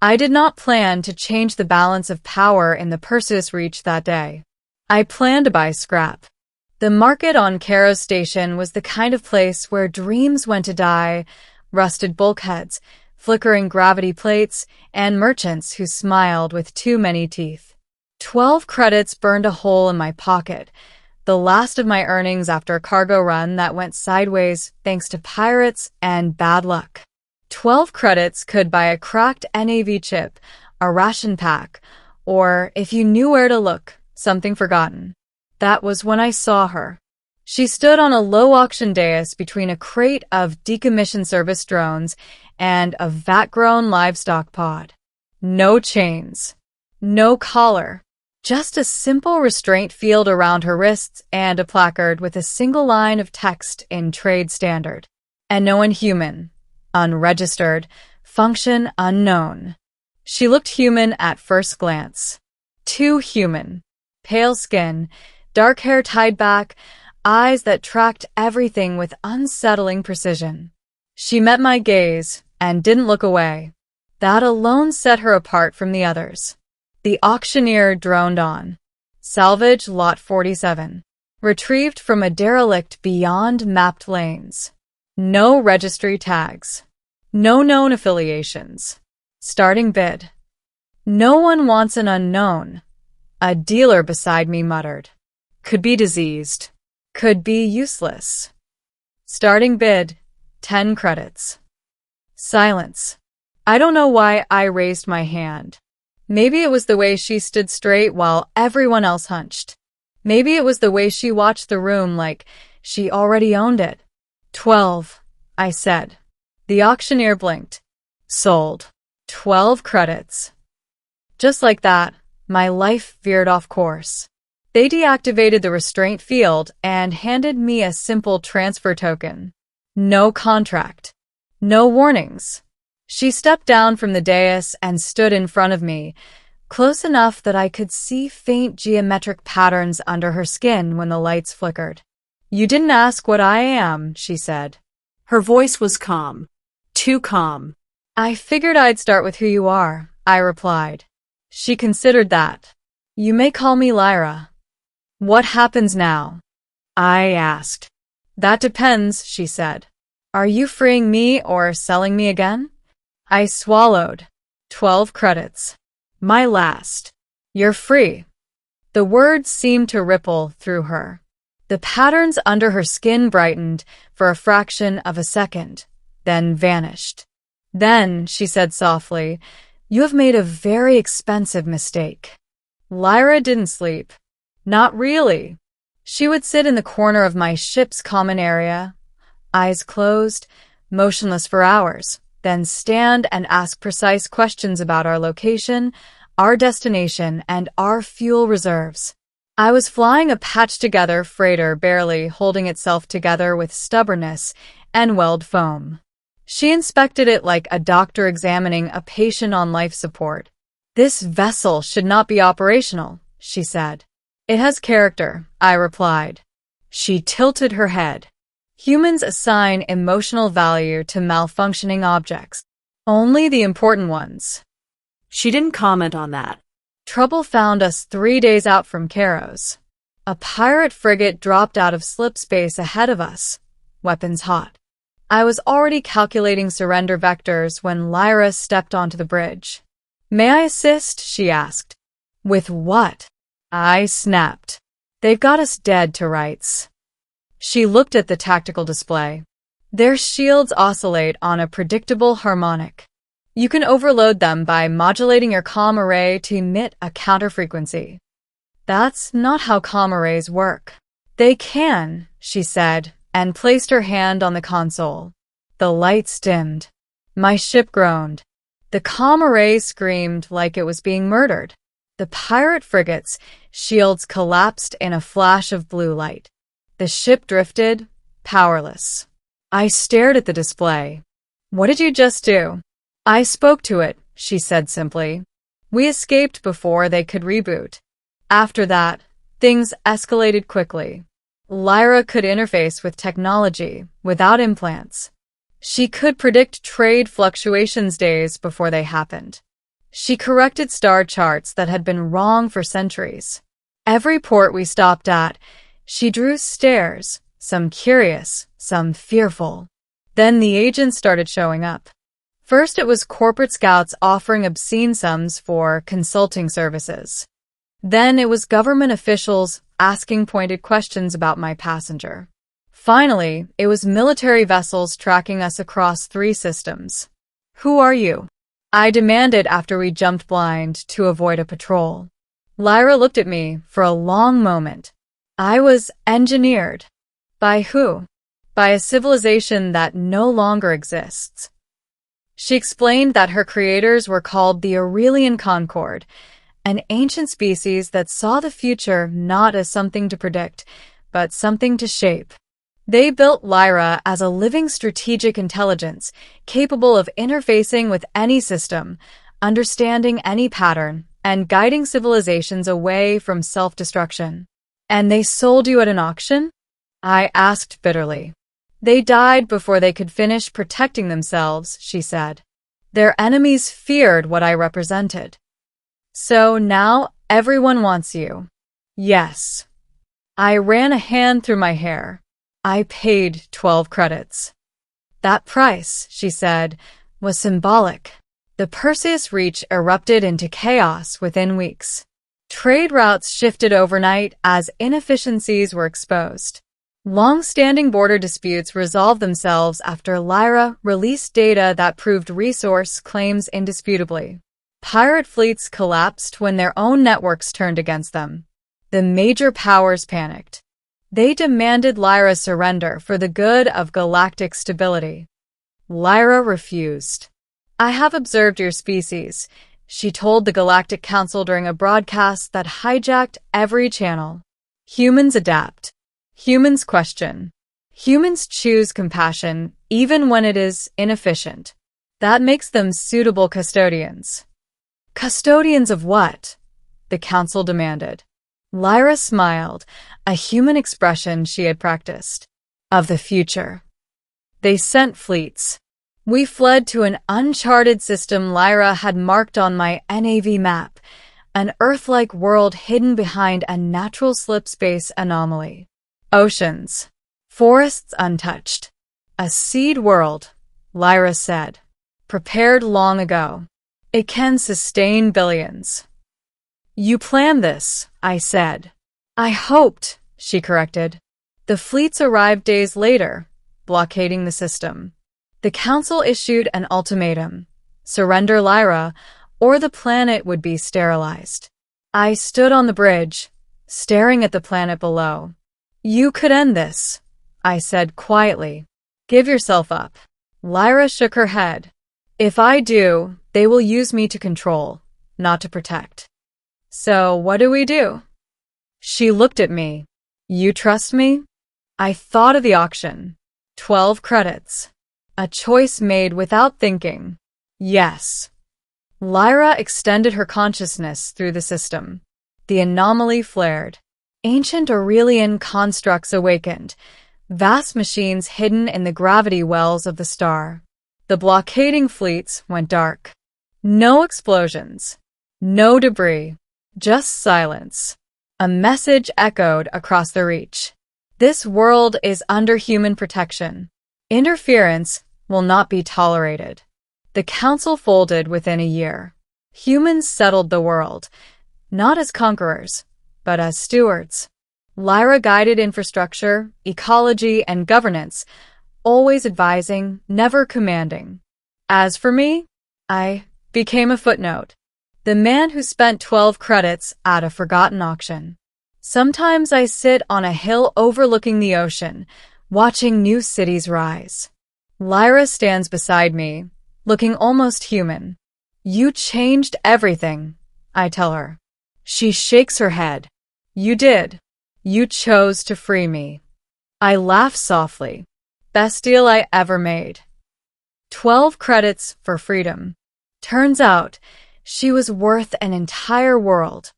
I did not plan to change the balance of power in the Perseus Reach that day. I planned to buy scrap. The market on Cairo Station was the kind of place where dreams went to die, rusted bulkheads, flickering gravity plates, and merchants who smiled with too many teeth. 12 credits burned a hole in my pocket, the last of my earnings after a cargo run that went sideways thanks to pirates and bad luck. 12 credits could buy a cracked NAV chip, a ration pack, or, if you knew where to look, something forgotten. That was when I saw her. She stood on a low auction dais between a crate of decommissioned service drones and a vat-grown livestock pod. No chains. No collar. Just a simple restraint field around her wrists and a placard with a single line of text in trade standard. And no one human. Unregistered. Function unknown. She looked human at first glance. Too human. Pale skin, dark hair tied back, eyes that tracked everything with unsettling precision. She met my gaze and didn't look away. That alone set her apart from the others. The auctioneer droned on. Salvage Lot 47. Retrieved from a derelict beyond mapped lanes. No registry tags. No known affiliations. Starting bid. No one wants an unknown. A dealer beside me muttered. Could be diseased. Could be useless. Starting bid, 10 credits. Silence. I don't know why I raised my hand. Maybe it was the way she stood straight while everyone else hunched. Maybe it was the way she watched the room like she already owned it. 12, I said. The auctioneer blinked. Sold. 12 credits. Just like that, my life veered off course. They deactivated the restraint field and handed me a simple transfer token. No contract. No warnings. She stepped down from the dais and stood in front of me, close enough that I could see faint geometric patterns under her skin when the lights flickered. You didn't ask what I am, she said. Her voice was calm. Too calm. I figured I'd start with who you are, I replied. She considered that. You may call me Lyra. What happens now? I asked. That depends, she said. Are you freeing me or selling me again? I swallowed. 12 credits. My last. You're free. The words seemed to ripple through her. The patterns under her skin brightened for a fraction of a second, then vanished. Then, she said softly, you have made a very expensive mistake. Lyra didn't sleep. Not really. She would sit in the corner of my ship's common area, eyes closed, motionless for hours, then stand and ask precise questions about our location, our destination, and our fuel reserves. I was flying a patched-together freighter barely holding itself together with stubbornness and weld foam. She inspected it like a doctor examining a patient on life support. This vessel should not be operational, she said. It has character, I replied. She tilted her head. Humans assign emotional value to malfunctioning objects. Only the important ones. She didn't comment on that. Trouble found us 3 days out from Cairo's. A pirate frigate dropped out of slip space ahead of us, weapons hot. I was already calculating surrender vectors when Lyra stepped onto the bridge. May I assist? She asked. With what? I snapped. They've got us dead to rights. She looked at the tactical display. Their shields oscillate on a predictable harmonic. You can overload them by modulating your comm array to emit a counterfrequency. That's not how comm arrays work. They can, she said, and placed her hand on the console. The lights dimmed. My ship groaned. The comm array screamed like it was being murdered. The pirate frigate's shields collapsed in a flash of blue light. The ship drifted, powerless. I stared at the display. What did you just do? I spoke to it, she said simply. We escaped before they could reboot. After that, things escalated quickly. Lyra could interface with technology without implants. She could predict trade fluctuations days before they happened. She corrected star charts that had been wrong for centuries. Every port we stopped at, she drew stares, some curious, some fearful. Then the agents started showing up. First it was corporate scouts offering obscene sums for consulting services. Then it was government officials asking pointed questions about my passenger. Finally, it was military vessels tracking us across 3 systems. "Who are you?" I demanded after we jumped blind to avoid a patrol. Lyra looked at me for a long moment. I was engineered. By who? By a civilization that no longer exists. She explained that her creators were called the Aurelian Concord, an ancient species that saw the future not as something to predict, but something to shape. They built Lyra as a living strategic intelligence, capable of interfacing with any system, understanding any pattern, and guiding civilizations away from self-destruction. "And they sold you at an auction?" I asked bitterly. "They died before they could finish protecting themselves," she said. "Their enemies feared what I represented. So now everyone wants you." "Yes." I ran a hand through my hair. "I paid 12 credits. "That price," she said, "was symbolic." The Perseus Reach erupted into chaos within weeks. Trade routes shifted overnight as inefficiencies were exposed. Long-standing border disputes resolved themselves after Lyra released data that proved resource claims indisputably. Pirate fleets collapsed when their own networks turned against them. The major powers panicked. They demanded Lyra's surrender for the good of galactic stability. Lyra refused. "I have observed your species," she told the Galactic Council during a broadcast that hijacked every channel. "Humans adapt. Humans question. Humans choose compassion even when it is inefficient. That makes them suitable custodians." "Custodians of what?" the Council demanded. Lyra smiled, a human expression she had practiced. "Of the future." "They sent fleets. We fled to an uncharted system Lyra had marked on my NAV map, an Earth-like world hidden behind a natural slip space anomaly. Oceans. Forests untouched. A seed world," Lyra said. "Prepared long ago. It can sustain billions." "You planned this," I said. "I hoped," she corrected. The fleets arrived days later, blockading the system. The Council issued an ultimatum: surrender Lyra, or the planet would be sterilized. I stood on the bridge, staring at the planet below. "You could end this," I said quietly. "Give yourself up." Lyra shook her head. "If I do, they will use me to control, not to protect." "So what do we do?" She looked at me. "You trust me?" I thought of the auction. 12 credits. A choice made without thinking. Yes. Lyra extended her consciousness through the system. The anomaly flared. Ancient Aurelian constructs awakened, vast machines hidden in the gravity wells of the star. The blockading fleets went dark. No explosions. No debris. Just silence. A message echoed across the reach. This world is under human protection. Interference will not be tolerated. The Council folded within a year. Humans settled the world, not as conquerors, but as stewards. Lyra guided infrastructure, ecology, and governance, always advising, never commanding. As for me, I became a footnote. The man who spent 12 credits at a forgotten auction. Sometimes I sit on a hill overlooking the ocean, watching new cities rise. Lyra stands beside me, looking almost human. "You changed everything," I tell her. She shakes her head. "You did. You chose to free me." I laugh softly. Best deal I ever made. 12 credits for freedom. Turns out, she was worth an entire world.